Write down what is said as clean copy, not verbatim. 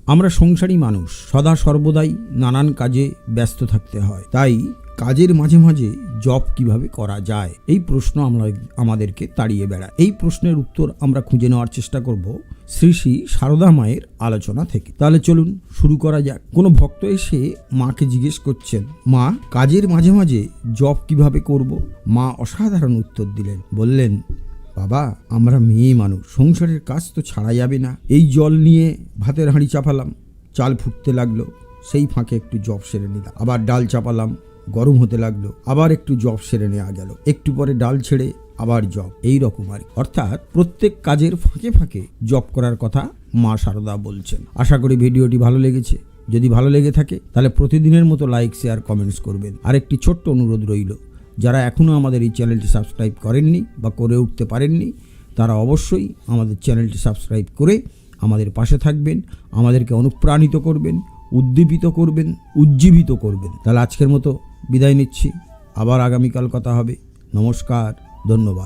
আমরা সংসারী মানুষ, সদা সর্বদাই নানান কাজে ব্যস্ত থাকতে হয়। তাই কাজের মাঝে মাঝে জপ কিভাবে করা যায়, এই প্রশ্ন আমাদেরকে তাড়িয়ে বেড়ায়। এই প্রশ্নের উত্তর আমরা খুঁজে নেওয়ার চেষ্টা করব শ্রী শ্রী সারদা মায়ের আলোচনা থেকে। তাহলে চলুন শুরু করা যাক। কোনো ভক্ত এসে মাকে জিজ্ঞেস করছেন, মা, কাজের মাঝে মাঝে জপ কিভাবে করব? মা অসাধারণ উত্তর দিলেন। বললেন, বাবা, আমরা মেয়ে মানুষ, সংসারের কাজ তো ছাড়া যাবে না। এই জল নিয়ে ভাতের হাঁড়ি চাপালাম, চাল ফুটতে লাগলো, সেই ফাঁকে একটু জপ সেরে নিলাম। আবার ডাল চাপালাম, গরম হতে লাগলো, আবার একটু জপ সেরে নেওয়া গেল। একটু পরে ডাল ছেড়ে আবার জপ, এই রকম আর। অর্থাৎ প্রত্যেক কাজের ফাঁকে ফাঁকে জপ করার কথা মা সারদা বলছেন। আশা করি ভিডিওটি ভালো লেগেছে। যদি ভালো লেগে থাকে তাহলে প্রতিদিনের মতো লাইক, শেয়ার, কমেন্টস করবেন। আর একটি ছোট্ট অনুরোধ রইল, যারা এখনও আমাদের এই চ্যানেলটি সাবস্ক্রাইব করেননি বা করে উঠতে পারেননি, তারা অবশ্যই আমাদের চ্যানেলটি সাবস্ক্রাইব করে আমাদের পাশে থাকবেন, আমাদেরকে অনুপ্রাণিত করবেন, উদ্দীপিত করবেন, উজ্জীবিত করবেন। তাহলে আজকের মতো বিদায় নিচ্ছি। আবার আগামীকাল কথা হবে। নমস্কার, ধন্যবাদ।